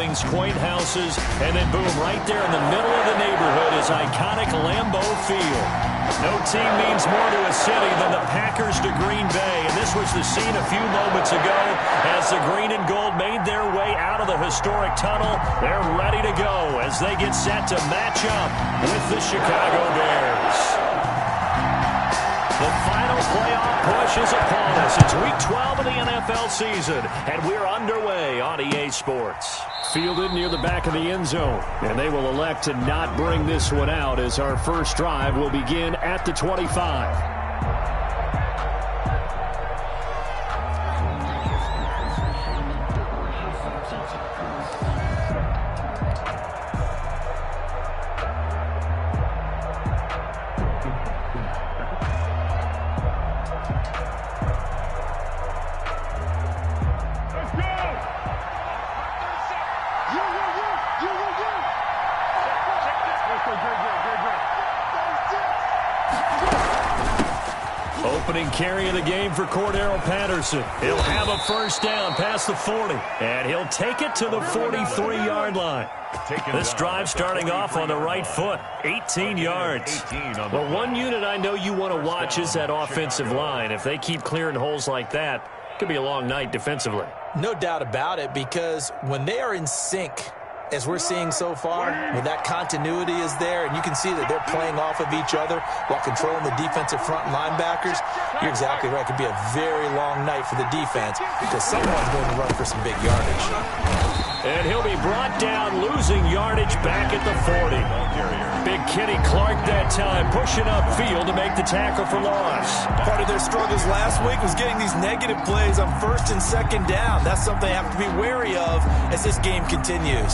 buildings, quaint houses, and then boom, right there in the middle of the neighborhood is iconic Lambeau Field. No team means more to a city than the Packers to Green Bay, and this was the scene a few moments ago as the green and gold made their way out of the historic tunnel. They're ready to go as they get set to match up with the Chicago Bears. The final playoff push is upon us. It's Week 12 of the NFL season, and we're underway on EA Sports. Fielded near the back of the end zone, and they will elect to not bring this one out as our first drive will begin at the 25. Opening carry of the game for Cordero Patterson. He'll have a first down past the 40, and he'll take it to the 43-yard line. This drive starting off on the right foot, 18 yards. Well, one unit I know you want to watch is that offensive line. If they keep clearing holes like that, it could be a long night defensively. No doubt about it, because when they are in sync, as we're seeing so far, when that continuity is there, and you can see that they're playing off of each other while controlling the defensive front linebackers, you're exactly right. It could be a very long night for the defense because someone's going to run for some big yardage. And he'll be brought down, losing yardage back at the 40. Big Kenny Clark that time, pushing upfield to make the tackle for loss. Part of their struggles last week was getting these negative plays on first and second down. That's something they have to be wary of as this game continues.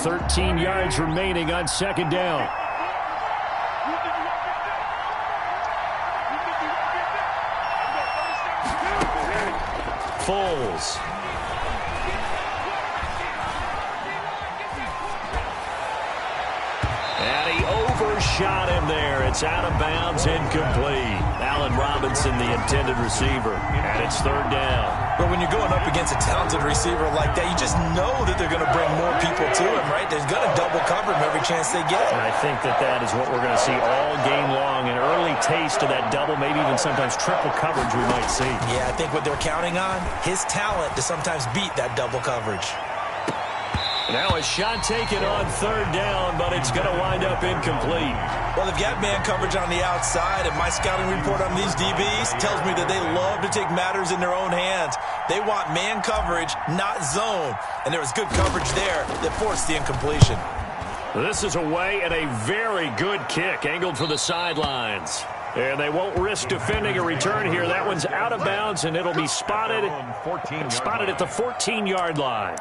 $13 yards remaining on second down. Foles. And he overshot him there. It's out of bounds, incomplete. Allen Robinson, the intended receiver, and it's third down. But when you're going up against a talented receiver like that, you just know that they're going to bring more people to him, right? They're going to double cover him every chance they get. And I think that is what we're going to see all game long. An early taste of that double, maybe even sometimes triple coverage we might see. Yeah, I think what they're counting on, his talent to sometimes beat that double coverage. Now a shot taken on third down, but it's going to wind up incomplete. Well, they've got man coverage on the outside, and my scouting report on these DBs tells me that they love to take matters in their own hands. They want man coverage, not zone. And there was good coverage there that forced the incompletion. This is away and a very good kick, angled for the sidelines. And they won't risk defending a return here. That one's out of bounds, and it'll be spotted at the 14-yard line.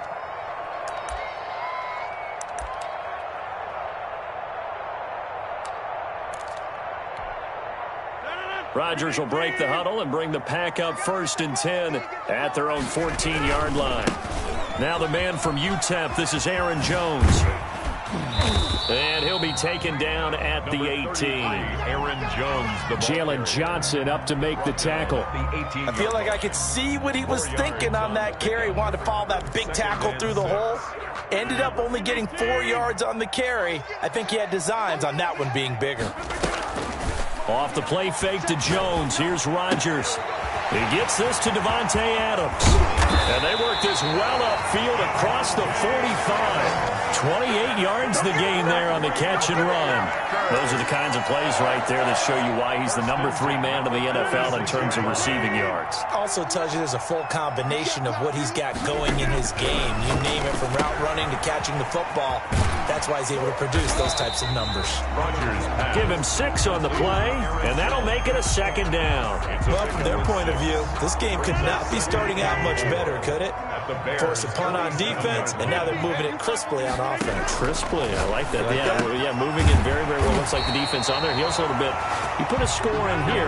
Rodgers will break the huddle and bring the pack up 1st and 10 at their own 14-yard line. Now the man from UTEP, this is Aaron Jones. And he'll be taken down at the 18. Aaron Jones. Jalen Johnson up to make the tackle. I feel like I could see what he was thinking on that carry. Wanted to follow that big tackle through the hole. Ended up only getting 4 yards on the carry. I think he had designs on that one being bigger. Off the play fake to Jones. Here's Rodgers. He gets this to Devontae Adams. And they work this well upfield across the 45. 28 yards the gain there on the catch and run. Those are the kinds of plays right there that show you why he's the number 3 man in the NFL in terms of receiving yards. Also tells you there's a full combination of what he's got going in his game. You name it, from route running to catching the football. That's why he's able to produce those types of numbers. Give him 6 on the play, and that'll make it a second down. Well, from their point of view, this game could not be starting out much better, could it? Force a punt on defense, and now they're moving it crisply on offense. Crisply, I like that. Yeah, moving it very, very well. Looks like the defense on there. Heels a little bit. You put a score in here,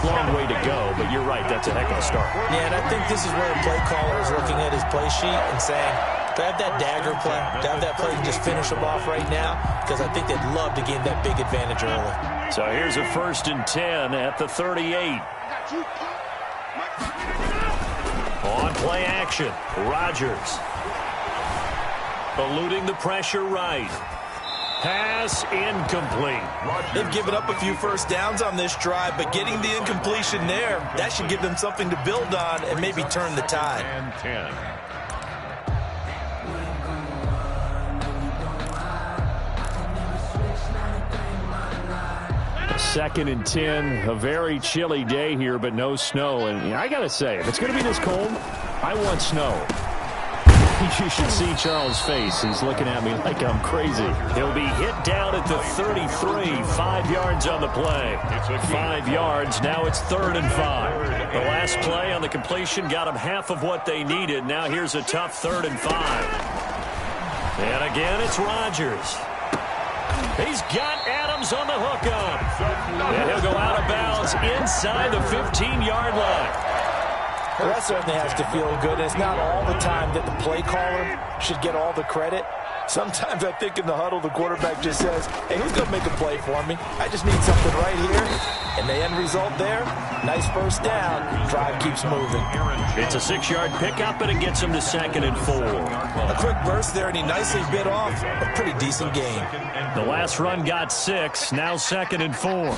long way to go, but you're right, that's a heck of a start. Yeah, and I think this is where a play caller is looking at his play sheet and saying, To have that dagger play, to have that play and just finish them off right now, because I think they'd love to gain that big advantage early. So here's a 1st and 10 at the 38. On play action, Rodgers. Eluding the pressure right. Pass incomplete. They've given up a few first downs on this drive, but getting the incompletion there, that should give them something to build on and maybe turn the tide. And 10. 2nd and 10, a very chilly day here, but no snow. And I got to say, if it's going to be this cold, I want snow. You should see Charles' face. He's looking at me like I'm crazy. He'll be hit down at the 33, 5 yards on the play. 5 yards, now it's 3rd and 5. The last play on the completion got them half of what they needed. Now here's a tough 3rd and 5. And again, it's Rodgers. He's got Adams on the hookup. And he'll go out of bounds inside the 15-yard line. Well, that certainly has to feel good. It's not all the time that the play caller should get all the credit. Sometimes I think in the huddle, the quarterback just says, hey, who's going to make a play for me? I just need something right here. And the end result there, nice first down. Drive keeps moving. It's a 6-yard pickup, and it gets him to 2nd and 4. A quick burst there, and he nicely bit off a pretty decent game. The last run got 6, now 2nd and 4.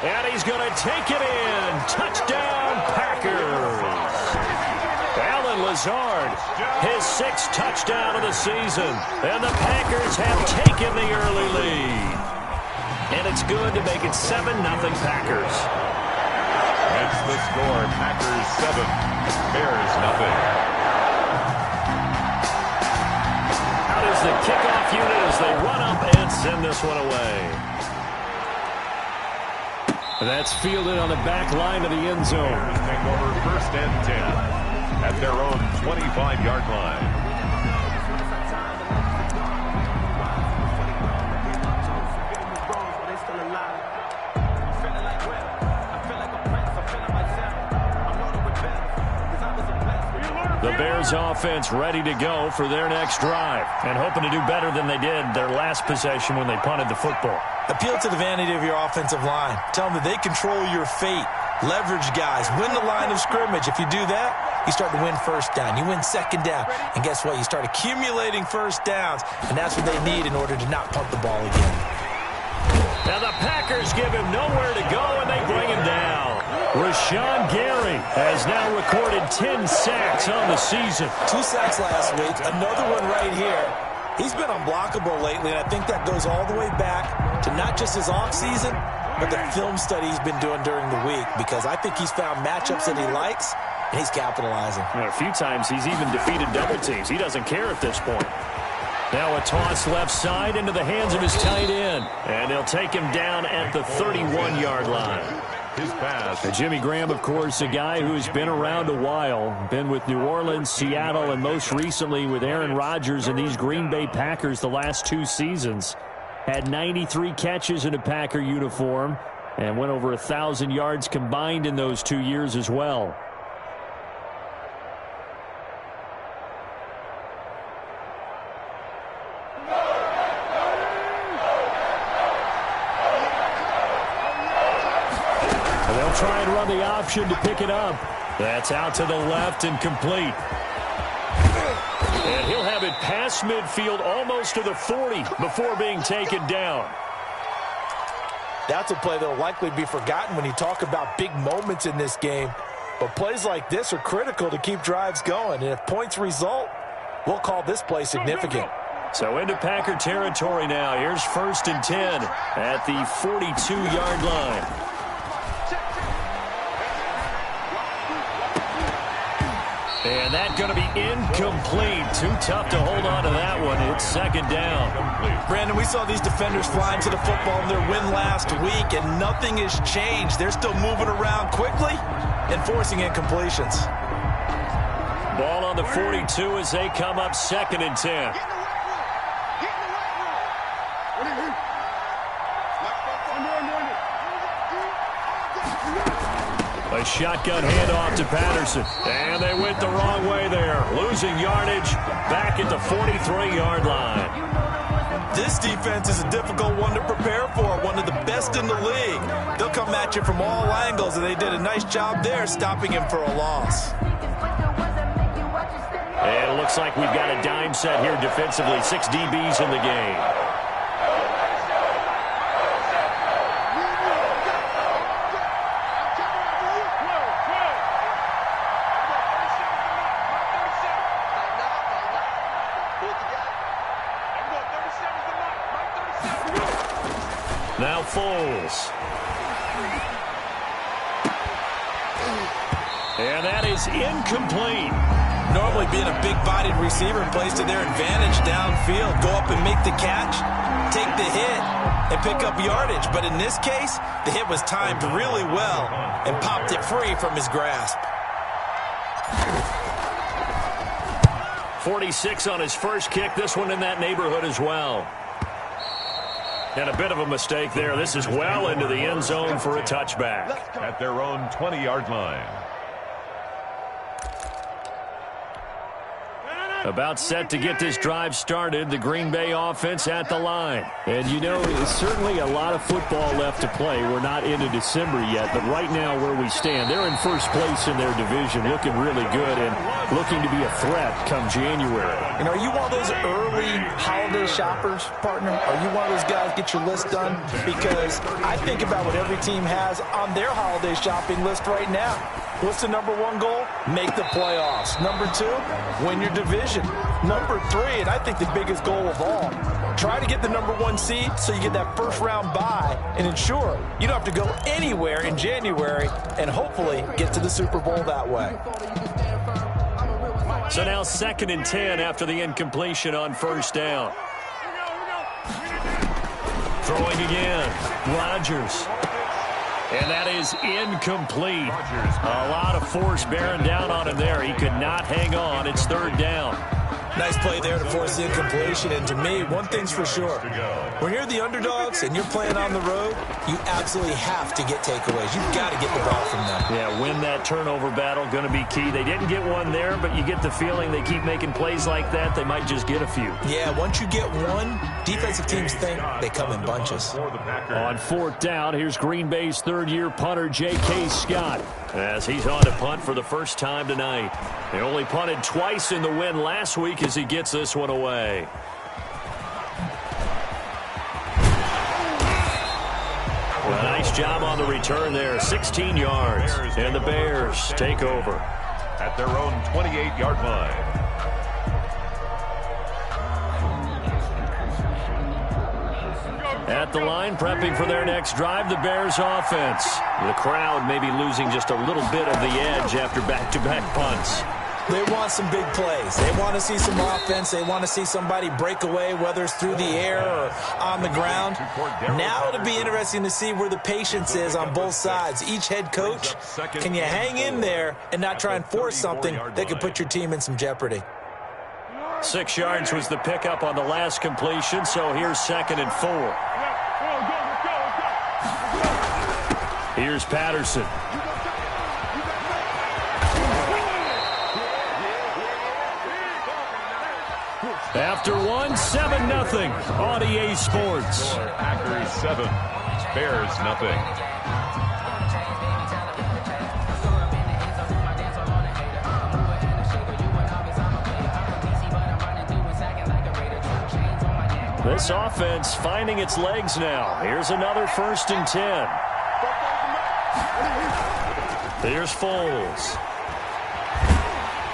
And he's going to take it in. Touchdown, Packers. Alan Lazard, his 6th touchdown of the season. And the Packers have taken the early lead. And it's good to make it 7-0 Packers. That's the score. Packers 7, Bears nothing. Out is the kickoff unit as they run up and send this one away. That's fielded on the back line of the end zone. Take over 1st and 10 at their own 25-yard line. The Bears offense ready to go for their next drive and hoping to do better than they did their last possession when they punted the football. Appeal to the vanity of your offensive line. Tell them that they control your fate. Leverage guys. Win the line of scrimmage. If you do that, you start to win first down. You win second down. And guess what? You start accumulating first downs. And that's what they need in order to not punt the ball again. Now the Packers give him nowhere to go, and they bring him down. Rashawn Gary has now recorded 10 sacks on the season. 2 sacks last week. Another one right here. He's been unblockable lately, and I think that goes all the way back to not just his offseason, but the film study he's been doing during the week, because I think he's found matchups that he likes, and he's capitalizing. And a few times he's even defeated double teams. He doesn't care at this point. Now a toss left side into the hands of his tight end, and they'll take him down at the 31-yard line. His pass. And Jimmy Graham, of course, a guy who's been around a while, been with New Orleans, Seattle, and most recently with Aaron Rodgers and these Green Bay Packers the last 2 seasons. Had 93 catches in a Packer uniform and went over 1,000 yards combined in those 2 years as well. They'll try and run the option to pick it up. That's out to the left and complete. And he'll have it past midfield almost to the 40 before being taken down. That's a play that will likely be forgotten when you talk about big moments in this game. But plays like this are critical to keep drives going. And if points result, we'll call this play significant. So into Packer territory now. Here's 1st and 10 at the 42-yard line. And that's going to be incomplete. Too tough to hold on to that one. It's 2nd down. Brandon, we saw these defenders flying to the football in their win last week, and nothing has changed. They're still moving around quickly and forcing incompletions. Ball on the 42 as they come up 2nd and 10. A A shotgun handoff to Patterson. And they went the wrong way there. Losing yardage back at the 43-yard line. This defense is a difficult one to prepare for, one of the best in the league. They'll come at you from all angles, and they did a nice job there stopping him for a loss. And it looks like we've got a dime set here defensively. 6 DBs in the game. Now Foles. And that is incomplete. Normally being a big-bodied receiver plays to their advantage downfield. Go up and make the catch, take the hit, and pick up yardage. But in this case, the hit was timed really well and popped it free from his grasp. 46 on his first kick. This one in that neighborhood as well. And a bit of a mistake there. This is well into the end zone for a touchback. At their own 20-yard line. About set to get this drive started. The Green Bay offense at the line. And, you know, it's certainly a lot of football left to play. We're not into December yet, but right now where we stand, they're in first place in their division, looking really good and looking to be a threat come January. And are you one of those early holiday shoppers, partner? Are you one of those guys get your list done? Because I think about what every team has on their holiday shopping list right now. What's the number one goal? Make the playoffs. Number 2, win your division. Number 3, and I think the biggest goal of all, try to get the number 1 seed so you get that first round bye and ensure you don't have to go anywhere in January and hopefully get to the Super Bowl that way. So now 2nd and 10 after the incompletion on first down. Throwing again. Rodgers. And that is incomplete. A lot of force bearing down on him there. He could not hang on. It's 3rd down. Nice play there to force the incompletion. And to me, one thing's for sure. When you're the underdogs and you're playing on the road, you absolutely have to get takeaways. You've got to get the ball from them. Yeah, win that turnover battle, going to be key. They didn't get one there, but you get the feeling they keep making plays like that, they might just get a few. Yeah, once you get one, defensive teams think they come in bunches. On 4th down, here's Green Bay's 3rd-year punter, J.K. Scott, as he's on to punt for the first time tonight. They only punted twice in the win last week as he gets this one away. Well, nice job on the return there. 16 yards. And the Bears take over. At their own 28-yard line. At the line, prepping for their next drive, the Bears offense. The crowd may be losing just a little bit of the edge after back-to-back punts. They want some big plays. They want to see some offense. They want to see somebody break away, whether it's through the air or on the ground. Now it'll be interesting to see where the patience is on both sides. Each head coach, can you hang in there and not try and force something that could put your team in some jeopardy? 6 yards was the pickup on the last completion, so here's 2nd and 4. Here's Patterson. After one, 7-0 on EA Sports. Packers 7, Bears nothing. This offense finding its legs now. Here's another 1st and 10. Here's Foles.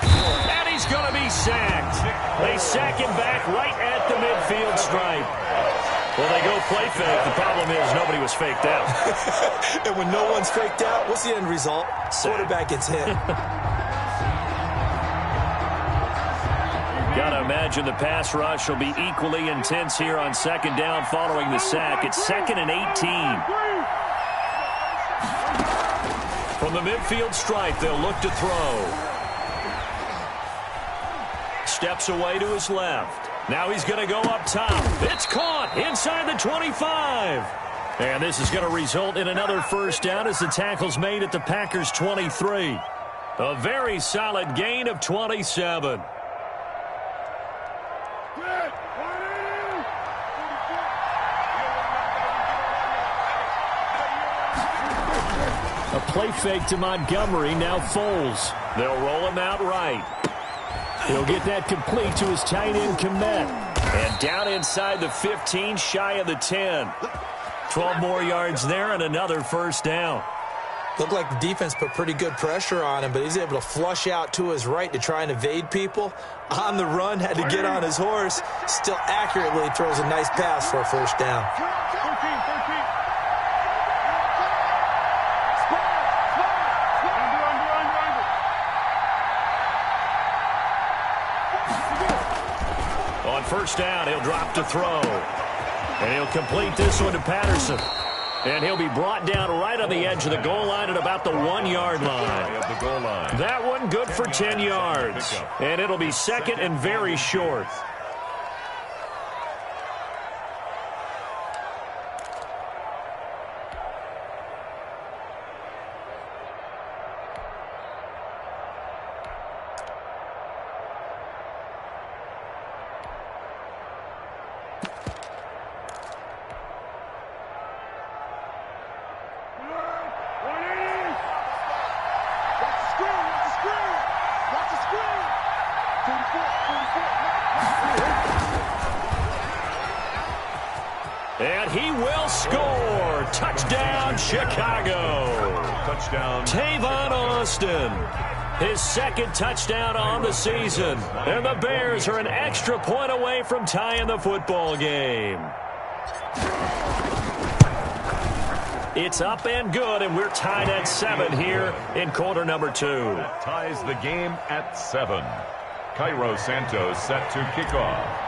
And he's going to be sacked. They sack him back right at the midfield stripe. Well, they go play fake. The problem is nobody was faked out. And when no one's faked out, what's the end result? Quarterback gets hit. Got to imagine the pass rush will be equally intense here on 2nd down following the sack. It's 2nd and 18. From the midfield stripe, they'll look to throw. Steps away to his left. Now he's going to go up top. It's caught inside the 25. And this is going to result in another first down as the tackle's made at the Packers' 23. A very solid gain of 27. A play fake to Montgomery, now Foles. They'll roll him out right. He'll get that complete to his tight end, Komet. And down inside the 15, shy of the 10. 12 more yards there and another first down. Looked like the defense put pretty good pressure on him, but he's able to flush out to his right to try and evade people. On the run, had to get on his horse. Still accurately throws a nice pass for a first down. On first down, he'll drop to throw. And he'll complete this one to Patterson. And he'll be brought down right on the edge of the goal line at about the 1-yard line. That one good for 10 yards. And it'll be second and very short. And he will score. Touchdown, Chicago. Touchdown. Tavon Austin. His second touchdown on the season. And the Bears are an extra point away from tying the football game. It's up and good, and we're tied at 7 here in quarter number 2. That ties the game at 7. Cairo Santos set to kick off.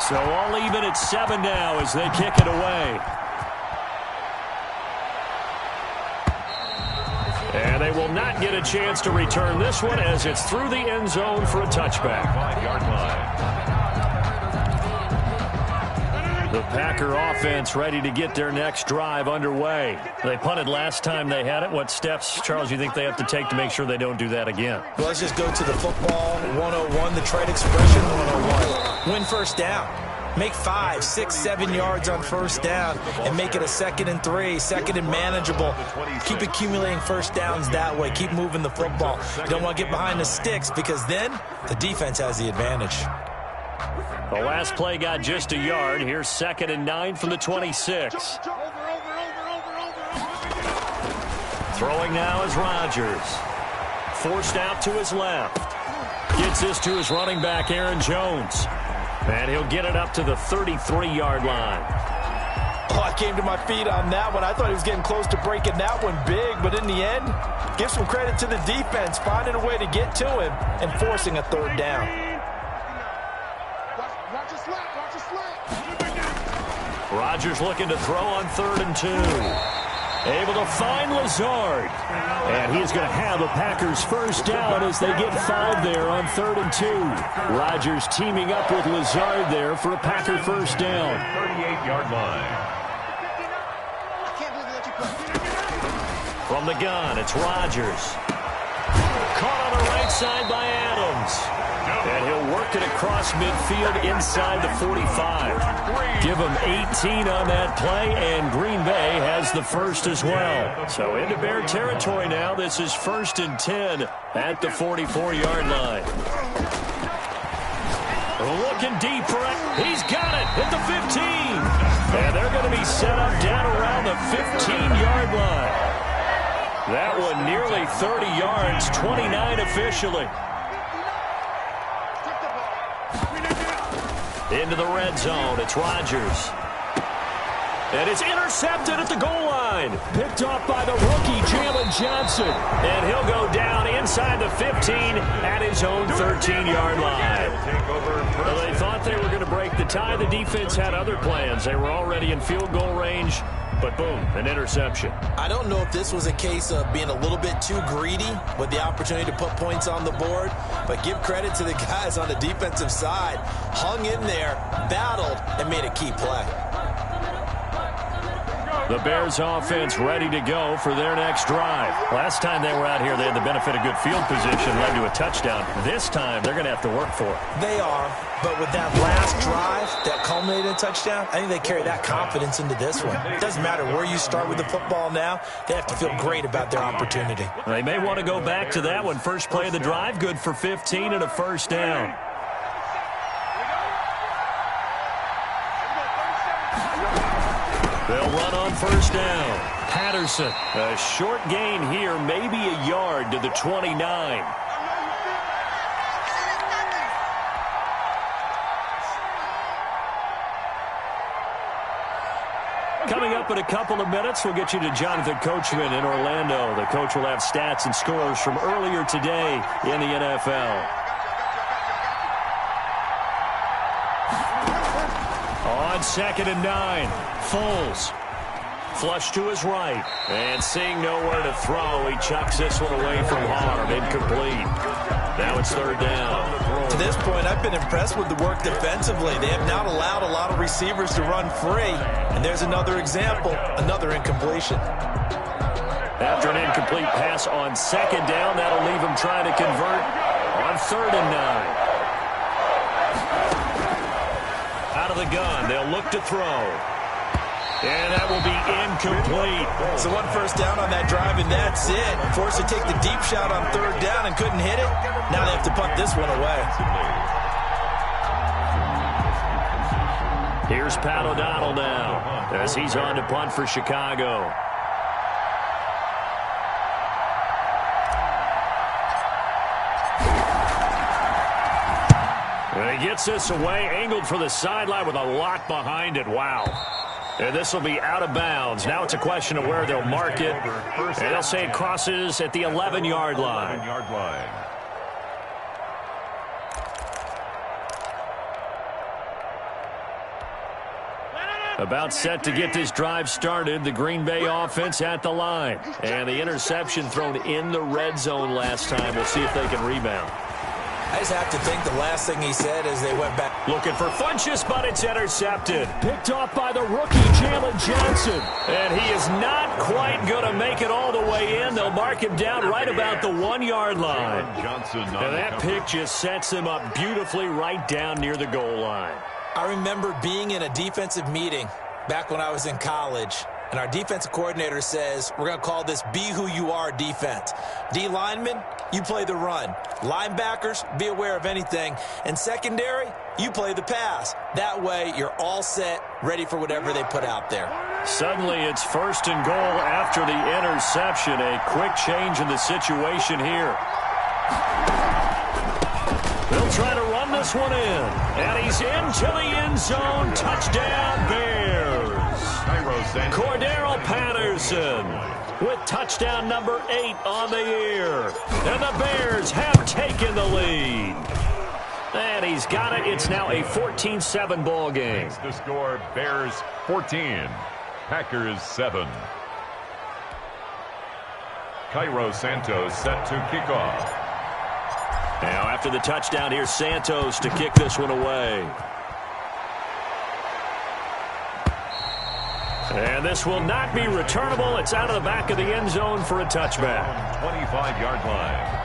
So all even at 7 now as they kick it away. And they will not get a chance to return this one as it's through the end zone for a touchback. 5-yard line. The Packer offense ready to get their next drive underway. They punted last time they had it. What steps, Charles, you think they have to take to make sure they don't do that again? Well, let's just go to the football 101, the trade expression 101. Win first down. Make 5, 6, 7 yards on first down and make it a 2nd and 3, 2nd and manageable. Keep accumulating first downs that way. Keep moving the football. You don't want to get behind the sticks because then the defense has the advantage. The last play got just a yard. Here's 2nd and 9 from the 26. Throwing now is Rodgers. Forced out to his left. Gets this to his running back, Aaron Jones. And he'll get it up to the 33-yard line. Oh, I came to my feet on that one. I thought he was getting close to breaking that one big, but in the end, give some credit to the defense, finding a way to get to him and forcing a third down. Rodgers looking to throw on 3rd and 2. Able to find Lazard. And he's going to have a Packers first down as they get 5 there on 3rd and 2. Rodgers teaming up with Lazard there for a Packer first down. 38-yard line. From the gun, it's Rodgers. Caught on the right side by Adams. And he'll work it across midfield inside the 45. Give him 18 on that play, and Green Bay has the first as well. So into Bear territory now. This is 1st and 10 at the 44-yard line. Looking deep for it. He's got it at the 15. And they're going to be set up down around the 15-yard line. That one nearly 30 yards, 29 officially. Into the red zone, it's Rodgers. And it's intercepted at the goal line. Picked off by the rookie, Jalen Johnson. And he'll go down inside the 15 at his own 13-yard line. Well, they thought they were going to break the tie. The defense had other plans. They were already in field goal range. But boom, an interception. I don't know if this was a case of being a little bit too greedy with the opportunity to put points on the board, but give credit to the guys on the defensive side. Hung in there, battled, and made a key play. The Bears offense ready to go for their next drive. Last time they were out here, they had the benefit of good field position, led to a touchdown. This time, they're going to have to work for it. They are, but with that last drive that culminated in a touchdown, I think they carry that confidence into this one. It doesn't matter where you start with the football now. They have to feel great about their opportunity. They may want to go back to that one. First play of the drive, good for 15 and a first down. They'll run on first down. Patterson, a short gain here, maybe a yard to the 29. Coming up in a couple of minutes, we'll get you to Jonathan Coachman in Orlando. The coach will have stats and scores from earlier today in the NFL. On 2nd and 9, Foles. Flush to his right. And seeing nowhere to throw, he chucks this one away from harm. Incomplete. Now it's 3rd down. To this point, I've been impressed with the work defensively. They have not allowed a lot of receivers to run free. And there's another example, another incompletion. After an incomplete pass on 2nd down, that'll leave him trying to convert on 3rd and 9. Out of the gun, they'll look to throw. And that will be incomplete. So 1 first down on that drive, and that's it. Forced to take the deep shot on 3rd down and couldn't hit it. Now they have to punt this one away. Here's Pat O'Donnell now as he's on to punt for Chicago. And he gets this away, angled for the sideline with a lock behind it. Wow. And this will be out of bounds. Now it's a question of where they'll mark it. And they'll say it crosses at the 11-yard line. About set to get this drive started. The Green Bay offense at the line. And the interception thrown in the red zone last time. We'll see if they can rebound. I just have to think the last thing he said as they went back. Looking for Funchess, but it's intercepted. Picked off by the rookie, Jalen Johnson. And he is not quite going to make it all the way in. They'll mark him down right about the 1-yard line. And that pick just sets him up beautifully right down near the goal line. I remember being in a defensive meeting back when I was in college. And our defensive coordinator says, we're going to call this Be Who You Are defense. D linemen, you play the run. Linebackers, be aware of anything. And secondary, you play the pass. That way, you're all set, ready for whatever they put out there. Suddenly, it's 1st and goal after the interception. A quick change in the situation here. They'll try to run this one in. And he's into the end zone. Touchdown, Bears. Cordero Patterson with touchdown number 8 on the year. And the Bears have taken the lead. And he's got it. It's now a 14-7 ball game. The score, Bears 14, Packers 7. Cairo Santos set to kick off. Now after the touchdown, here's Santos to kick this one away. And this will not be returnable. It's out of the back of the end zone for a touchback. 25-yard line.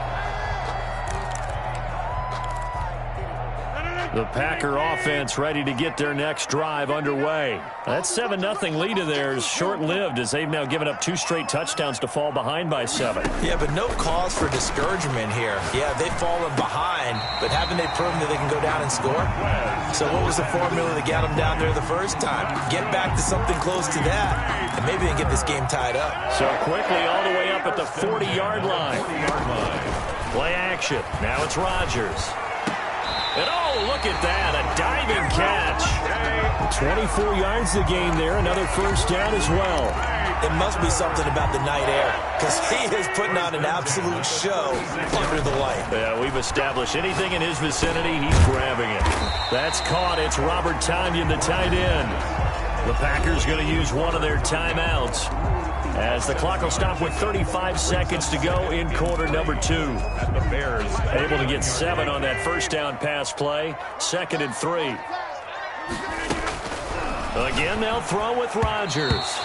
The Packer offense ready to get their next drive underway. That 7-0 lead of theirs short-lived as they've now given up 2 straight touchdowns to fall behind by 7. Yeah, but no cause for discouragement here. Yeah, they've fallen behind, but haven't they proven that they can go down and score? So what was the formula that got them down there the first time? Get back to something close to that, and maybe they can get this game tied up. So quickly all the way up at the 40-yard line. Play action. Now it's Rodgers. And oh, look at that, a diving catch. 24 yards to gain there, another first down as well. It must be something about the night air, because he is putting on an absolute show under the light. Yeah, we've established anything in his vicinity, he's grabbing it. That's caught. It's Robert Tonyan, the tight end. The Packers going to use one of their timeouts as the clock will stop with 35 seconds to go in quarter number 2. And the Bears able to get 7 on that first down pass play. 2nd and 3. Again, they'll throw with Rodgers.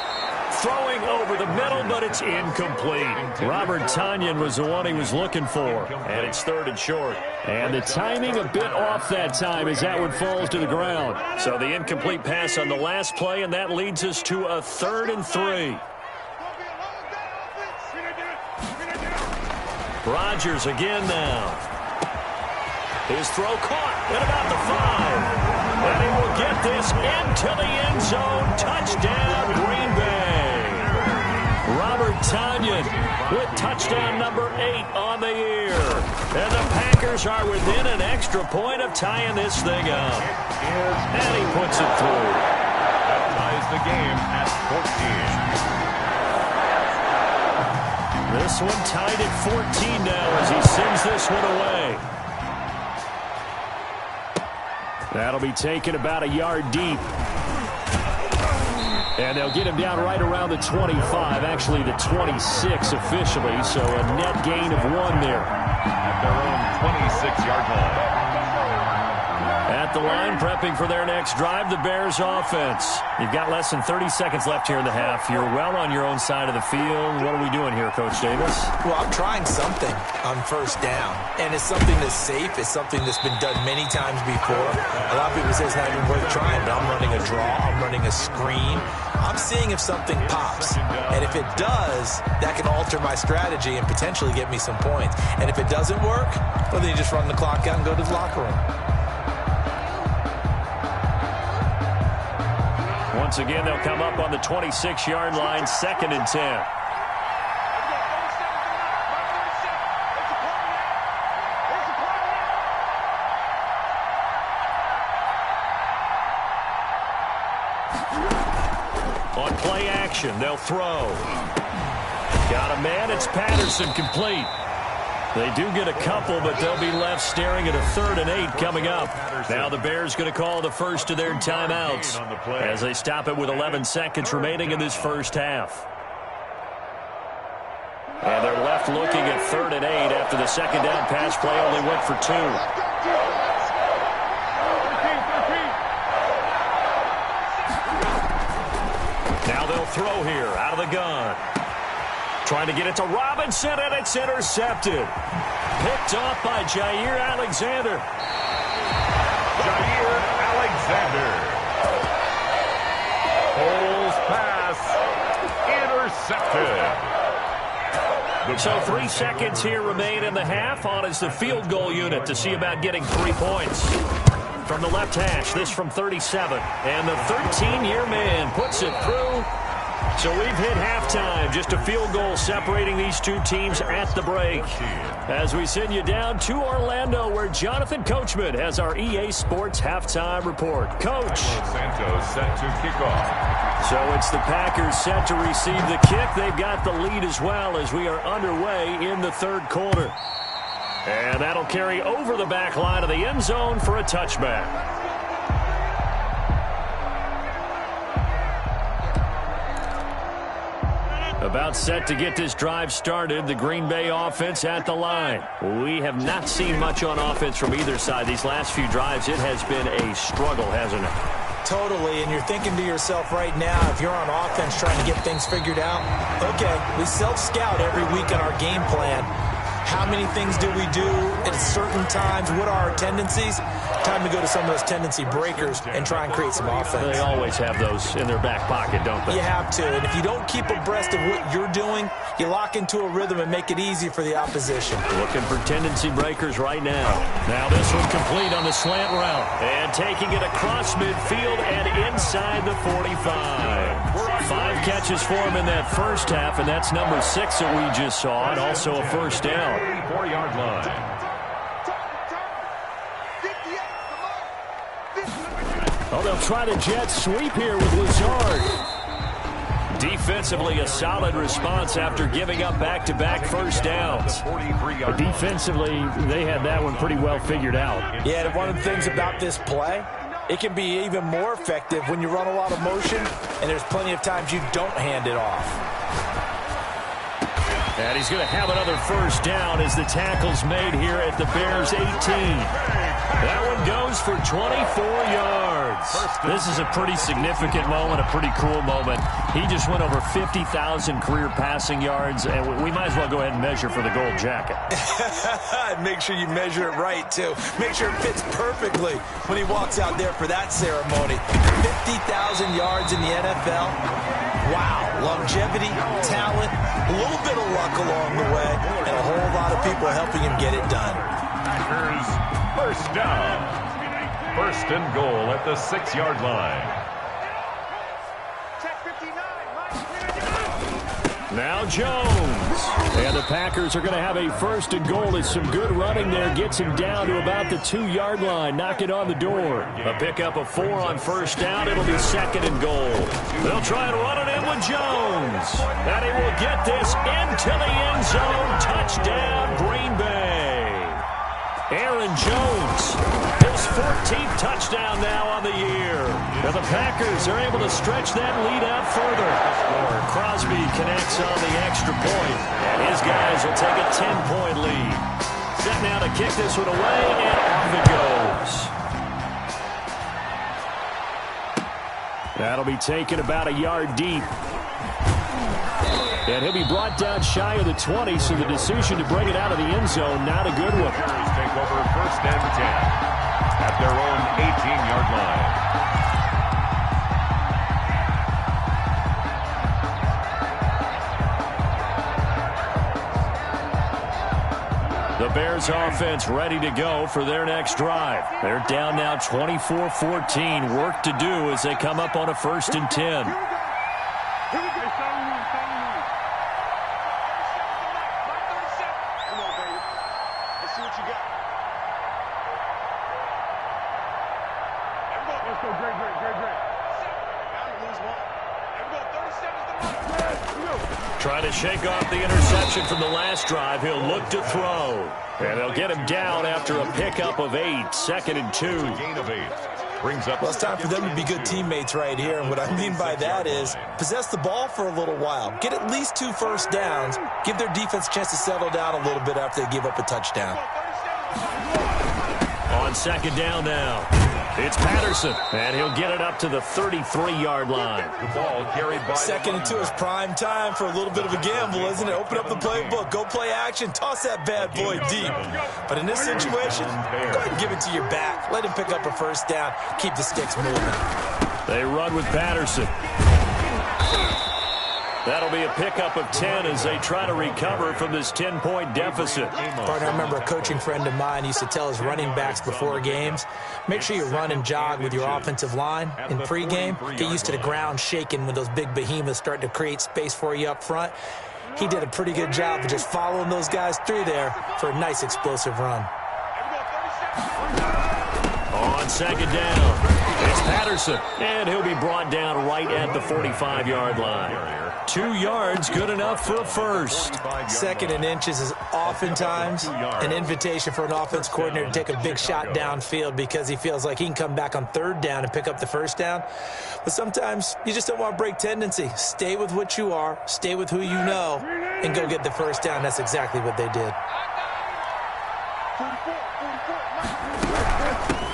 throwing over the middle, but it's incomplete. Robert Tonyan was the one he was looking for, and it's 3rd and short. And the timing a bit off that time as that one falls to the ground. So the incomplete pass on the last play, and that leads us to a 3rd and 3. Rodgers again now. His throw caught at about the 5. And he will get this into the end zone. Touchdown, Green Bay. Robert Tonyan with touchdown number 8 on the year. And the Packers are within an extra point of tying this thing up. And he puts it through. That ties the game at 14. This one tied at 14 now as he sends this one away. That'll be taken about a yard deep. And they'll get him down right around the 25, actually the 26 officially, so a net gain of 1 there. At their own 26-yard line. At the line, prepping for their next drive, the Bears offense. You've got less than 30 seconds left here in the half. You're well on your own side of the field. What are we doing here, Coach Davis? Well, I'm trying something on first down, and it's something that's safe. It's something that's been done many times before. A lot of people say it's not even worth trying, but I'm running a draw. I'm running a screen. I'm seeing if something pops, and if it does, that can alter my strategy and potentially get me some points. And if it doesn't work, well, then you just run the clock out and go to the locker room. Once again, they'll come up on the 26-yard line, 2nd and 10. On play action, they'll throw. Got a man, it's Patterson, complete. They do get a couple, but they'll be left staring at a 3rd and 8 coming up. Now the Bears going to call the first of their timeouts as they stop it with 11 seconds remaining in this first half. And they're left looking at 3rd and 8 after the second down pass play only went for 2. Now they'll throw here out of the gun. Trying to get it to Robinson, and it's intercepted. Picked off by Jair Alexander. Jair Alexander. Pulls pass. Intercepted. So 3 seconds here remain in the half. On is the field goal unit to see about getting 3 points. From the left hash, this from 37. And the 13-year man puts it through. So we've hit halftime. Just a field goal separating these two teams at the break. As we send you down to Orlando, where Jonathan Coachman has our EA Sports halftime report. Coach. Santos set to kick off. So it's the Packers set to receive the kick. They've got the lead as well as we are underway in the 3rd quarter. And that'll carry over the back line of the end zone for a touchback. About set to get this drive started, the Green Bay offense at the line. We have not seen much on offense from either side. These last few drives, it has been a struggle, hasn't it? Totally, and you're thinking to yourself right now, if you're on offense trying to get things figured out, okay, we self-scout every week in our game plan. How many things do we do at certain times? What are our tendencies? Time to go to some of those tendency breakers and try and create some offense. They always have those in their back pocket, don't they? You have to, and if you don't keep abreast of what you're doing, you lock into a rhythm and make it easy for the opposition. Looking for tendency breakers right now. Now this one complete on the slant route. And taking it across midfield and inside the 45. 5 catches for him in that first half, and that's number 6 that we just saw, and also a first down. 34-yard line. Oh, they'll try the jet sweep here with Lazard. Defensively, a solid response after giving up back-to-back first downs. Defensively, they had that one pretty well figured out. Yeah, and one of the things about this play, it can be even more effective when you run a lot of motion, and there's plenty of times you don't hand it off. And he's going to have another first down as the tackle's made here at the Bears' 18. That one goes for 24 yards. This is a pretty significant moment, a pretty cool moment. He just went over 50,000 career passing yards, and we might as well go ahead and measure for the gold jacket. Make sure you measure it right, too. Make sure it fits perfectly when he walks out there for that ceremony. 50,000 yards in the NFL. Wow, longevity, talent, a little bit of luck along the way, and a whole lot of people helping him get it done. Packers first down. First and goal at the 6-yard line. Now Jones. And the Packers are going to have a first and goal as some good running there gets him down to about the 2-yard line. Knock it on the door. A pickup of 4 on first down. It'll be second and goal. They'll try and run it in with Jones. And he will get this into the end zone. Touchdown, Green Bay. Aaron Jones, his 14th touchdown now on the year. And the Packers are able to stretch that lead out further. Crosby connects on the extra point, and his guys will take a 10-point lead. Set now to kick this one away, and off it goes. That'll be taken about a yard deep. And he'll be brought down shy of the 20, so the decision to bring it out of the end zone, not a good one. Take over first and 10 at their own 18-yard line. The Bears offense ready to go for their next drive. They're down now 24-14. Work to do as they come up on a first and 10. Trying to shake off the interception from the last drive. He'll look to throw. And they'll get him down after a pickup of 8. Second and 2. Gain of 8. Brings up well, it's time for them to be good teammates right here. And what I mean by that is possess the ball for a little while. Get at least 2 first downs. Give their defense a chance to settle down a little bit after they give up a touchdown. On second down now, it's Patterson, and he'll get it up to the 33-yard line. The ball carried by second and 2 is prime time for a little bit of a gamble, isn't it? Open up the playbook, go play action, toss that bad boy deep. But in this situation, go ahead and give it to your back. Let him pick up a first down, keep the sticks moving. They run with Patterson. That'll be a pickup of 10 as they try to recover from this 10-point deficit. Partner, I remember a coaching friend of mine used to tell his running backs before games, make sure you run and jog with your offensive line in pregame. Get used to the ground shaking when those big behemoths start to create space for you up front. He did a pretty good job of just following those guys through there for a nice explosive run. On second down, it's Patterson, and he'll be brought down right at the 45-yard line. 2 yards, good enough for a first. Second and inches is oftentimes an invitation for an offense coordinator to take a big shot downfield because he feels like he can come back on third down and pick up the first down. But sometimes you just don't want to break tendency. Stay with what you are, stay with who you know, and go get the first down. That's exactly what they did.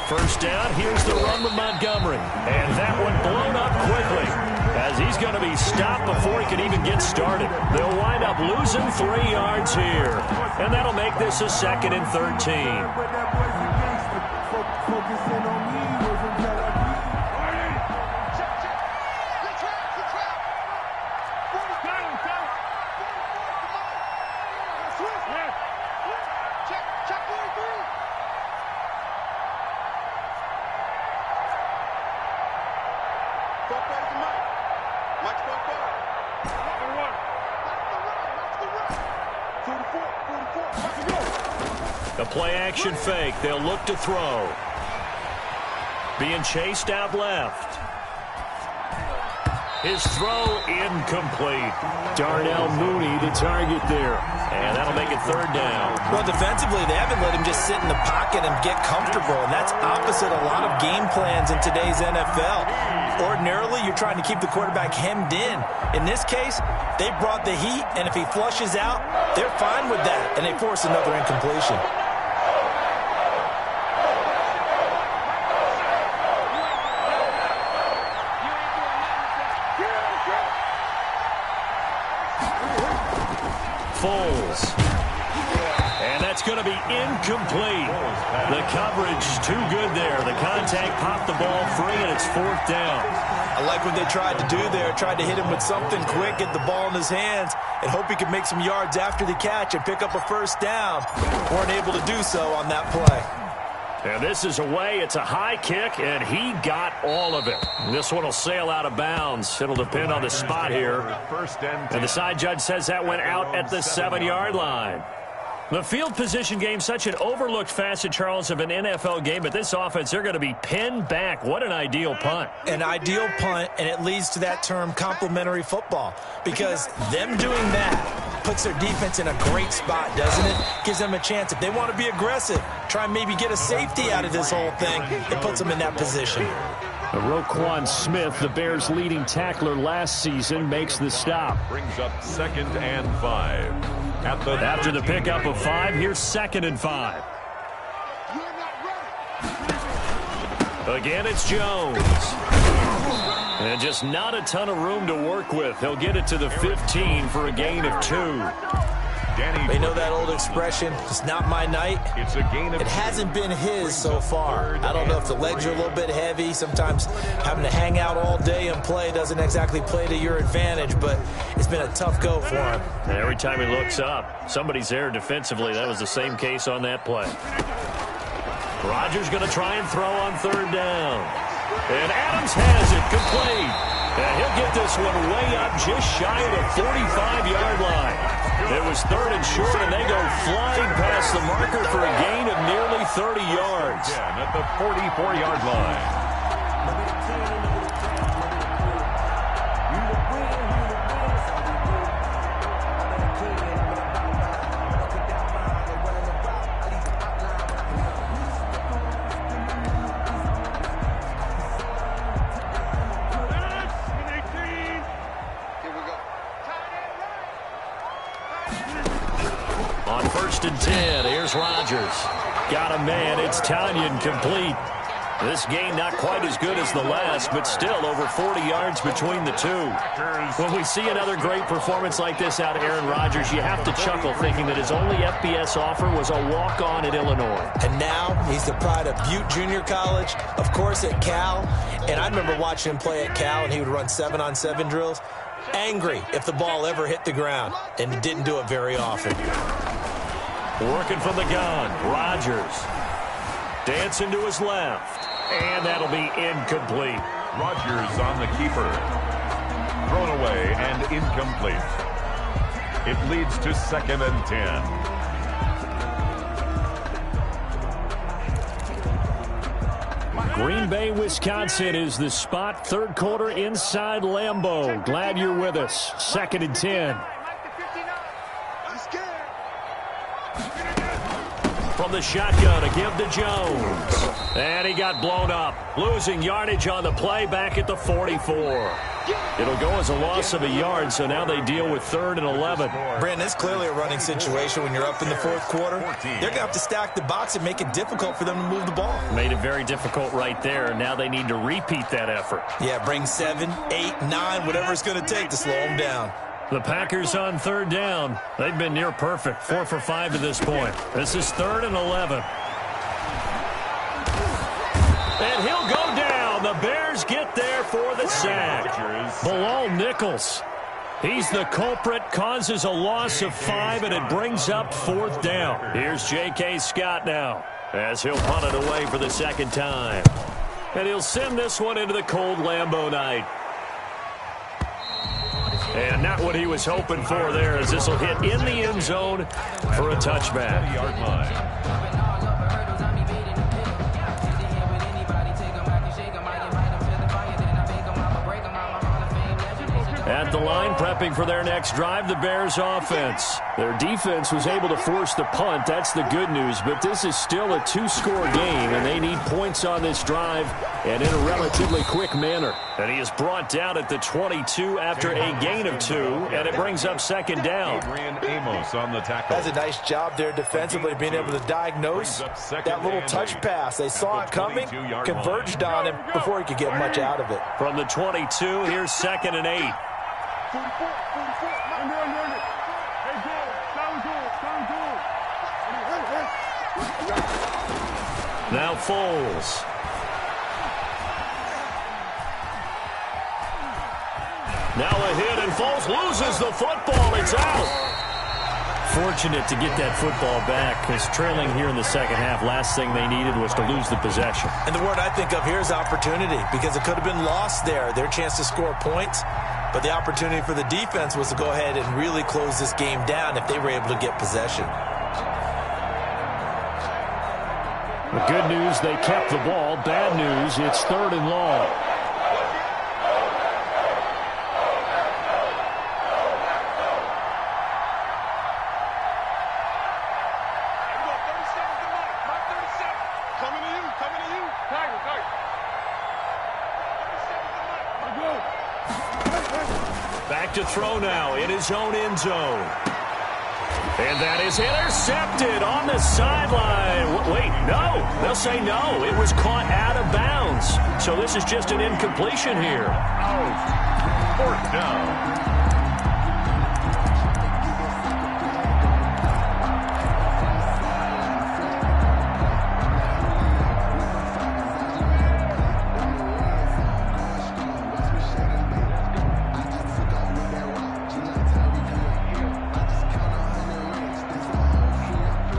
First down, here's the run with Montgomery. And that one blown up quickly as he's going to be stopped before he can even get started. They'll wind up losing 3 yards here. And that'll make this a second and 13. The play-action fake. They'll look to throw. Being chased out left. His throw incomplete. Darnell Mooney, the target there. And that'll make it third down. Well, defensively, they haven't let him just sit in the pocket and get comfortable. And that's opposite a lot of game plans in today's NFL. Ordinarily, you're trying to keep the quarterback hemmed in. In this case, they brought the heat, and if he flushes out, they're fine with that. And they force another incompletion. Foles. And that's going to be incomplete. The coverage too good there. The contact popped the ball free, and it's 4th down. I like what they tried to do there. Tried to hit him with something quick, get the ball in his hands, and hope he could make some yards after the catch and pick up a 1st down. Weren't able to do so on that play. And this is away. It's a high kick, and he got all of it. This one will sail out of bounds. It'll depend on the spot here. And the side judge says that went out at the 7-yard line. The field position game, such an overlooked facet, Charles, of an NFL game, but this offense, they're going to be pinned back. What an ideal punt. An ideal punt, and it leads to that term complementary football, because them doing that puts their defense in a great spot, doesn't it? Gives them a chance. If they want to be aggressive, try and maybe get a safety out of this whole thing, it puts them in that position. Roquan Smith, the Bears' leading tackler last season, makes the stop. Brings up 2nd and 5. After the pickup of 5, here's 2nd and 5. Again, it's Jones. And just not a ton of room to work with. He'll get it to the 15 for a gain of 2. They know that old expression, it's not my night. It's a gain of It hasn't been his so far. I don't know if the legs are a little bit heavy. Sometimes having to hang out all day and play doesn't exactly play to your advantage, but it's been a tough go for him. And every time he looks up, somebody's there defensively. That was the same case on that play. Rodgers going to try and throw on 3rd down. And Adams has it complete. And he'll get this one way up just shy of the 45-yard line. It was 3rd and short, and they go flying past the marker for a gain of nearly 30 yards. Again at the 44-yard line. On 1st and 10, here's Rodgers. Got a man. It's Tanyan complete. This game not quite as good as the last, but still over 40 yards between the two. When we see another great performance like this out of Aaron Rodgers, you have to chuckle thinking that his only FBS offer was a walk-on at Illinois. And now he's the pride of Butte Junior College, of course at Cal. And I remember watching him play at Cal, and he would run 7-on-7 drills. Angry if the ball ever hit the ground, and he didn't do it very often. Working from the gun, Rodgers. Dancing to his left, and that'll be incomplete. Rodgers on the keeper. Thrown away and incomplete. It leads to 2nd and 10. Green Bay, Wisconsin is the spot. 3rd quarter inside Lambeau. Glad you're with us. 2nd and 10. From the shotgun, a give to Jones. And he got blown up. Losing yardage on the play back at the 44. It'll go as a loss of a yard, so now they deal with 3rd and 11. Brandon, it's clearly a running situation when you're up in the 4th quarter. They're going to have to stack the box and make it difficult for them to move the ball. Made it very difficult right there. Now they need to repeat that effort. Yeah, bring 7, 8, 9, whatever it's going to take to slow them down. The Packers on 3rd down. They've been near perfect. 4 for 5 to this point. This is 3rd and 11. And he'll go down. The Bears get there for the sack. Bilal Nichols. He's the culprit, causes a loss of 5, and it brings up 4th down. Here's J.K. Scott now, as he'll punt it away for the 2nd time. And he'll send this one into the cold Lambeau night. And not what he was hoping for there, as this will hit in the end zone for a touchback. Yard line. At the line, prepping for their next drive, the Bears offense. Their defense was able to force the punt. That's the good news. But this is still a 2-score game, and they need points on this drive and in a relatively quick manner. And he is brought down at the 22 after a gain of 2, and it brings up 2nd down. Adrian Amos on the tackle. That's a nice job there defensively, being able to diagnose that little touch pass. They saw it coming, converged on him before he could get much out of it. From the 22, here's 2nd and 8. Now Foles. Now a hit, and Foles loses the football. It's out. Fortunate to get that football back, because trailing here in the second half, last thing they needed was to lose the possession. And the word I think of here is opportunity, because it could have been lost there, their chance to score points. But the opportunity for the defense was to go ahead and really close this game down if they were able to get possession. The good news, they kept the ball. Bad news, it's 3rd and long. Back to throw now in his own end zone. And that is intercepted on the sideline. Wait, no. They'll say no. It was caught out of bounds. So this is just an incompletion here. Out. 4th down.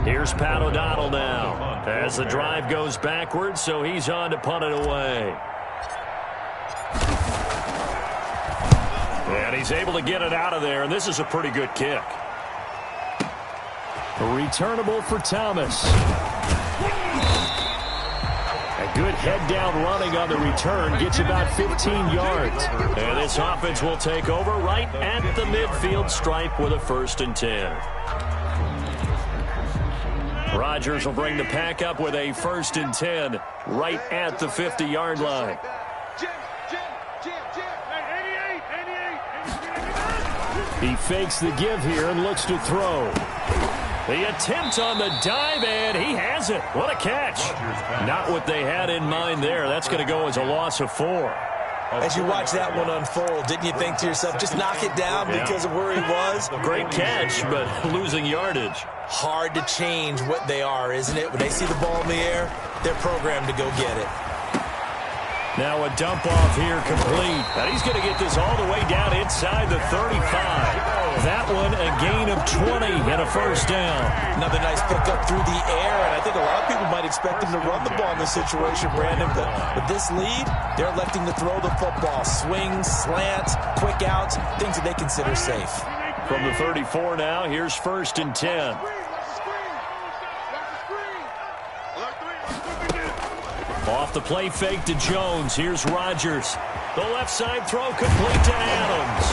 Here's Pat O'Donnell now as the drive goes backwards, so he's on to punt it away. And he's able to get it out of there, and this is a pretty good kick. Returnable for Thomas. A good head-down running on the return. Gets about 15 yards. And this offense will take over right at the midfield stripe with a 1st and 10. Rodgers will bring the pack up with a 1st and 10 right at the 50-yard line. He fakes the give here and looks to throw. The attempt on the dive, and he has it. What a catch. Not what they had in mind there. That's going to go as a loss of 4. As you watch that one unfold, didn't you think to yourself, just knock it down because of where he was? Great catch, but losing yardage. Hard to change what they are, isn't it? When they see the ball in the air, they're programmed to go get it. Now a dump off here complete. And he's going to get this all the way down inside the 35. That one a gain of 20 and a 1st down. Another nice pickup through the air, and I think a lot of people might expect him to run the ball in this situation, Brandon. But with this lead, they're electing to throw the football. Swings, slants, quick outs, things that they consider safe. From the 34 now, here's 1st and 10. Off the play fake to Jones. Here's Rodgers. The left side throw complete to Adams.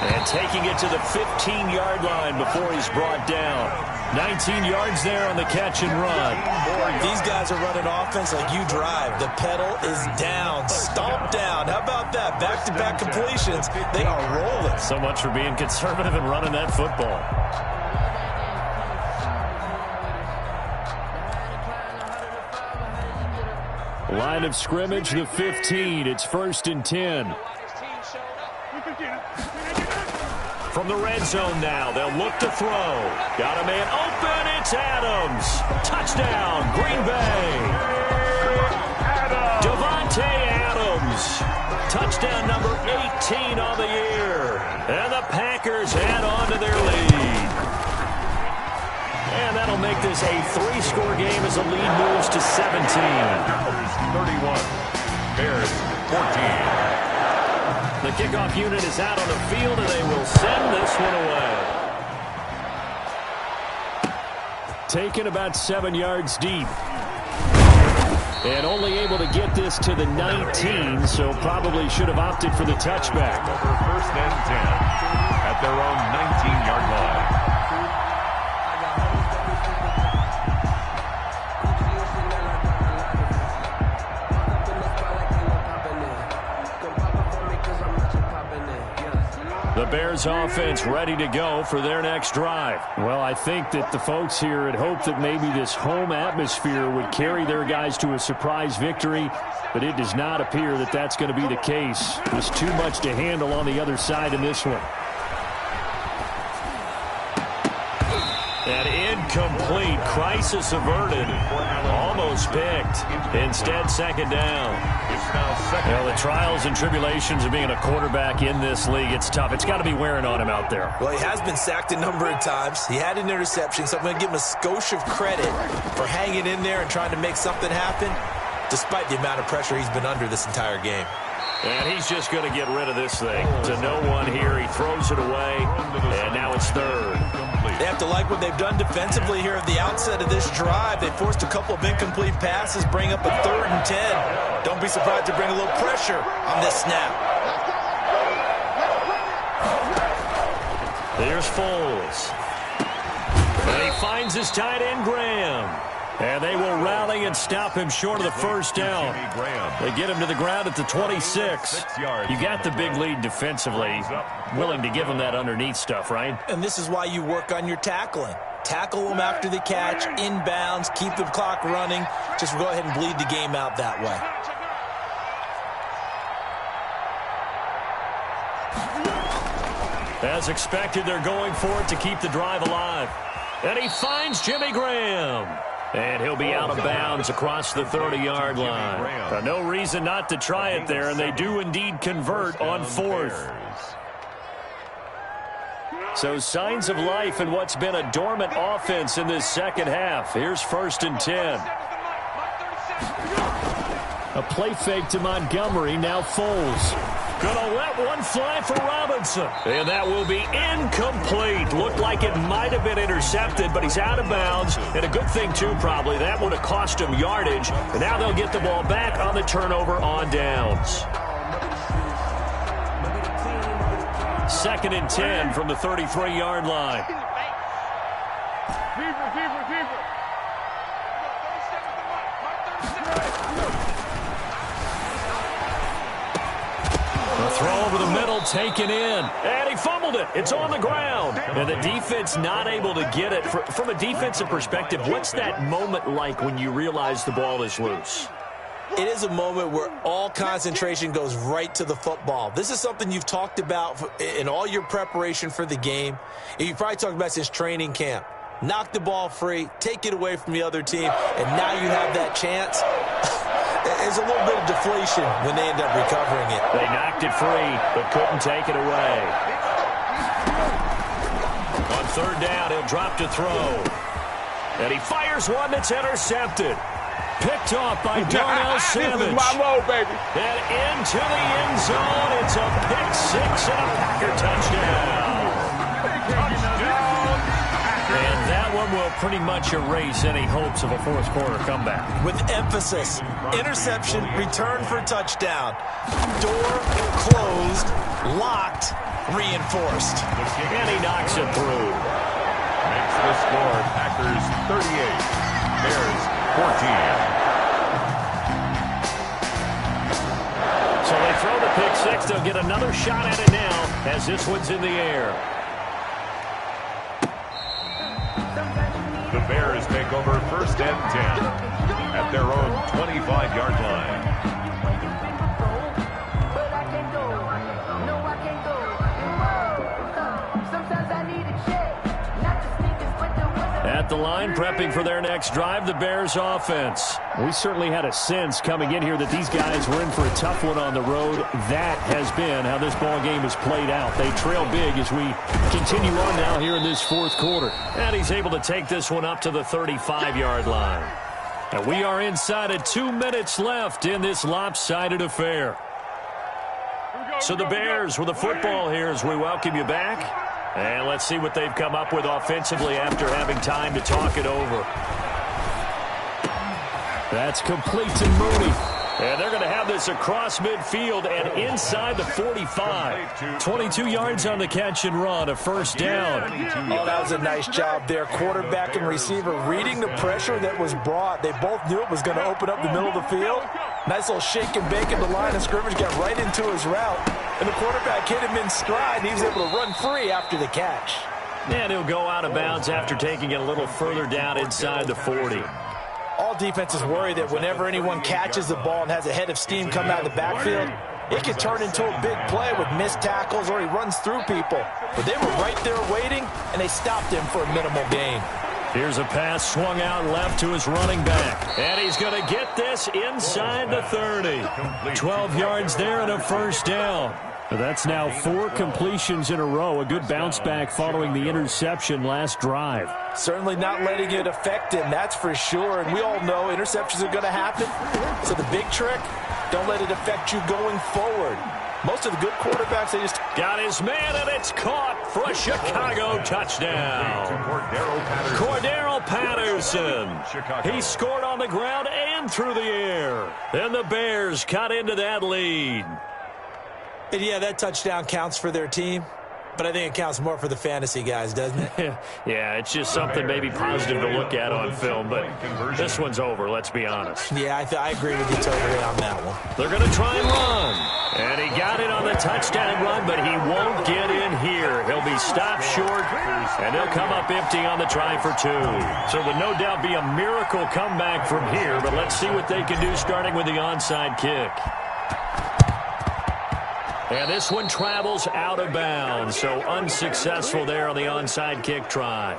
And taking it to the 15-yard line before he's brought down. 19 yards there on the catch and run. Boy, these guys are running offense like you drive. The pedal is down, stomped down. How about that? Back-to-back completions. They are rolling. So much for being conservative and running that football. Line of scrimmage, the 15. It's 1st and 10. From the red zone now, they'll look to throw. Got a man open, it's Adams. Touchdown, Green Bay. Devontae Adams. Touchdown number 18 on the year. And the Packers add on to their lead. And that'll make this a 3-score game as the lead moves to 17. 31. Bears 14. The kickoff unit is out on the field, and they will send this one away. Taken about 7 yards deep. And only able to get this to the 19, so probably should have opted for the touchback. 1st and 10 at their own 19-yard line. The Bears offense ready to go for their next drive. Well, I think that the folks here had hoped that maybe this home atmosphere would carry their guys to a surprise victory, but it does not appear that that's going to be the case. There's too much to handle on the other side in this one. And incomplete. Crisis averted. Almost picked. Instead, second down. Well, the trials and tribulations of being a quarterback in this league, it's tough. It's got to be wearing on him out there. Well, he has been sacked a number of times. He had an interception, so I'm going to give him a skosh of credit for hanging in there and trying to make something happen, despite the amount of pressure he's been under this entire game. And he's just going to get rid of this thing. To no one here. He throws it away, and now it's third. They have to like what they've done defensively here at the outset of this drive. They forced a couple of incomplete passes, bring up a 3rd and 10. Don't be surprised to bring a little pressure on this snap. There's Foles. And he finds his tight end, Graham. And they will rally and stop him short of the first down. They get him to the ground at the 26. You got the big lead defensively. Willing to give him that underneath stuff, right? And this is why you work on your tackling. Tackle them after the catch, inbounds, keep the clock running. Just go ahead and bleed the game out that way. As expected, they're going for it to keep the drive alive. And he finds Jimmy Graham. And he'll be out of bounds across the 30-yard line. No reason not to try it there, and they do indeed convert on 4th. So signs of life in what's been a dormant offense in this second half. Here's 1st and 10. A play fake to Montgomery, now Foles. Gonna let one fly for Robinson. And that will be incomplete. Looked like it might have been intercepted, but he's out of bounds. And a good thing, too, probably. That would have cost him yardage. And now they'll get the ball back on the turnover on downs. 2nd and 10 from the 33-yard line. Throw over the middle, taken in. And he fumbled it. It's on the ground. And the defense not able to get it. From a defensive perspective, what's that moment like when you realize the ball is loose? It is a moment where all concentration goes right to the football. This is something you've talked about in all your preparation for the game. And you probably talked about since training camp. Knock the ball free, take it away from the other team, and now you have that chance. There's a little bit of deflation when they end up recovering it. They knocked it free, but couldn't take it away. On 3rd down, he'll drop to throw. And he fires one that's intercepted. Picked off by Darnell Savage. This is my mode, baby. And into the end zone. It's a pick 6 and a Packer touchdown. And that one will pretty much erase any hopes of a 4th quarter comeback. With emphasis, interception, return for touchdown. Door closed, locked, reinforced. And he knocks it through. Makes the score Packers 38, Bears 14. So they throw the pick 6. They'll get another shot at it now as this one's in the air. The Bears take over 1st and 10 at their own 25-yard line. At the line, prepping for their next drive, the Bears offense. We certainly had a sense coming in here that these guys were in for a tough one on the road. That has been how this ball game has played out. They trail big as we continue on now here in this 4th quarter. And he's able to take this one up to the 35-yard line. And we are inside of 2 minutes left in this lopsided affair. So the Bears with the football here as we welcome you back. And let's see what they've come up with offensively after having time to talk it over. That's complete to Mooney. And they're going to have this across midfield and inside the 45. 22 yards on the catch and run, a 1st down. Oh, that was a nice job there. Quarterback and receiver reading the pressure that was brought. They both knew it was going to open up the middle of the field. Nice little shake and bake at the line of scrimmage, got right into his route. And the quarterback hit him in stride, and he was able to run free after the catch. And he'll go out of bounds after taking it a little further down inside the 40. All defenses worry that whenever anyone catches the ball and has a head of steam come out of the backfield, it can turn into a big play with missed tackles or he runs through people. But they were right there waiting, and they stopped him for a minimal gain. Here's a pass swung out left to his running back. And he's going to get this inside the 30. 12 yards there and a first down. That's now 4 completions in a row. A good bounce back following the interception last drive. Certainly not letting it affect him, that's for sure. And we all know interceptions are going to happen. So the big trick, don't let it affect you going forward. Most of the good quarterbacks, they just... Got his man, and it's caught for a Chicago touchdown. Cordero Patterson. He scored on the ground and through the air. And the Bears cut into that lead. And yeah, that touchdown counts for their team, but I think it counts more for the fantasy guys, doesn't it? Yeah, it's just something maybe positive to look at on film, but this one's over, let's be honest. Yeah, I agree with you totally on that one. They're going to try and run. And he got it on the touchdown run, but he won't get in here. He'll be stopped short, and he'll come up empty on the try for 2. So it would no doubt be a miracle comeback from here, but let's see what they can do starting with the onside kick. And this one travels out of bounds, so unsuccessful there on the onside kick try.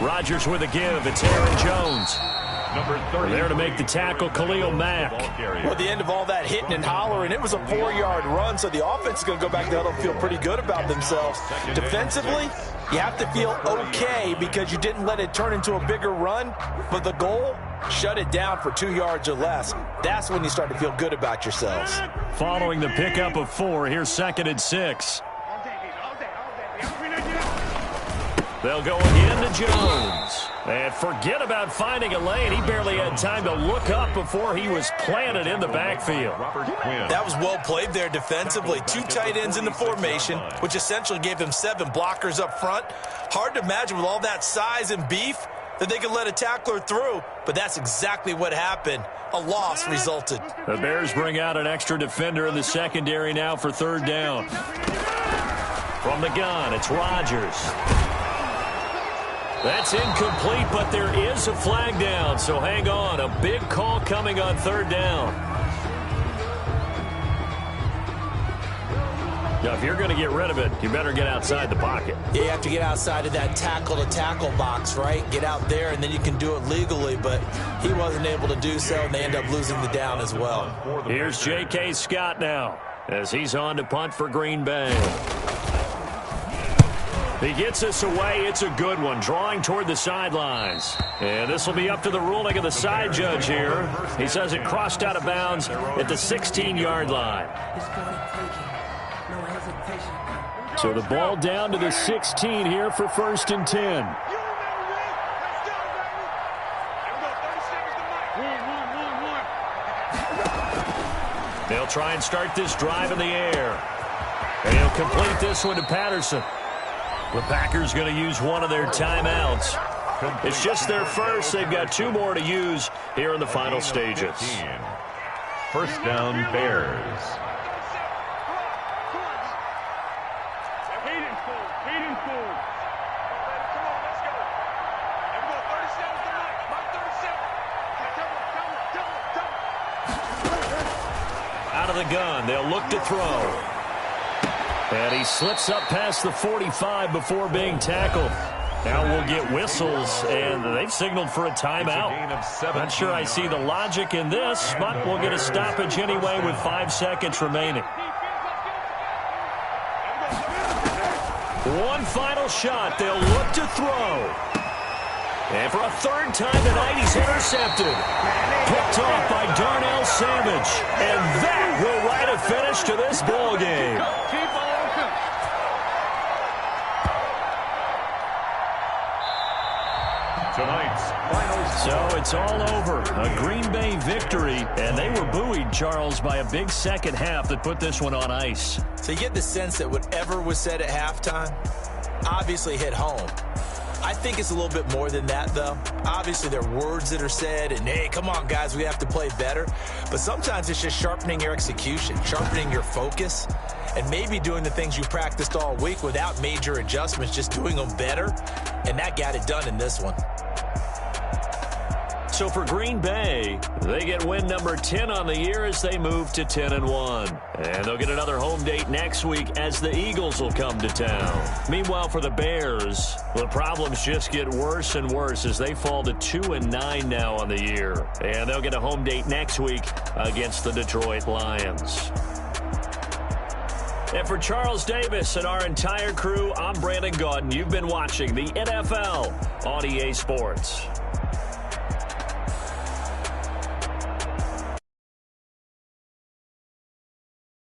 Rodgers with a give. It's Aaron Jones. Number 30. There to make the tackle, Khalil Mack. Well, at the end of all that hitting and hollering, it was a 4-yard run, so the offense is going to go back to the huddle and feel pretty good about themselves. Defensively, you have to feel okay because you didn't let it turn into a bigger run, but the goal, shut it down for 2 yards or less. That's when you start to feel good about yourselves. Following the pickup of 4, here's 2nd and 6. They'll go again to Jones. And forget about finding a lane. He barely had time to look up before he was planted in the backfield. That was well played there defensively. 2 tight ends in the formation, which essentially gave him 7 blockers up front. Hard to imagine with all that size and beef that they could let a tackler through, but that's exactly what happened. A loss resulted. The Bears bring out an extra defender in the secondary now for 3rd down. From the gun, it's Rodgers. That's incomplete, but there is a flag down, so hang on. A big call coming on 3rd down. Now, if you're going to get rid of it, you better get outside the pocket. Yeah, you have to get outside of that tackle-to-tackle box, right? Get out there, and then you can do it legally, but he wasn't able to do so, and they end up losing the down as well. Here's J.K. Scott now as he's on to punt for Green Bay. He gets this away. It's a good one, drawing toward the sidelines. And this will be up to the ruling of the side judge here. He says it crossed out of bounds at the 16-yard line. So the ball down to the 16 here for 1st and 10. They'll try and start this drive in the air. And he'll complete this one to Patterson. The Packers going to use one of their timeouts. It's just their first. They've got 2 more to use here in the final stages. 1st down, Bears. Out of the gun, they'll look to throw. And he slips up past the 45 before being tackled. Now we'll get whistles, and they've signaled for a timeout. Not sure I see the logic in this, but we'll get a stoppage anyway with 5 seconds remaining. One final shot. They'll look to throw. And for a 3rd time tonight, he's intercepted. Picked off by Darnell Savage. And that will write a finish to this ball game. So it's all over. A Green Bay victory. And they were buoyed, Charles, by a big second half that put this one on ice. So you get the sense that whatever was said at halftime obviously hit home. I think it's a little bit more than that, though. Obviously, there are words that are said, and, hey, come on, guys, we have to play better. But sometimes it's just sharpening your execution, sharpening your focus, and maybe doing the things you practiced all week without major adjustments, just doing them better, and that got it done in this one. So for Green Bay, they get win number 10 on the year as they move to 10-1. And they'll get another home date next week as the Eagles will come to town. Meanwhile, for the Bears, the problems just get worse and worse as they fall to 2-9 now on the year. And they'll get a home date next week against the Detroit Lions. And for Charles Davis and our entire crew, I'm Brandon Gaudin. You've been watching the NFL on EA Sports.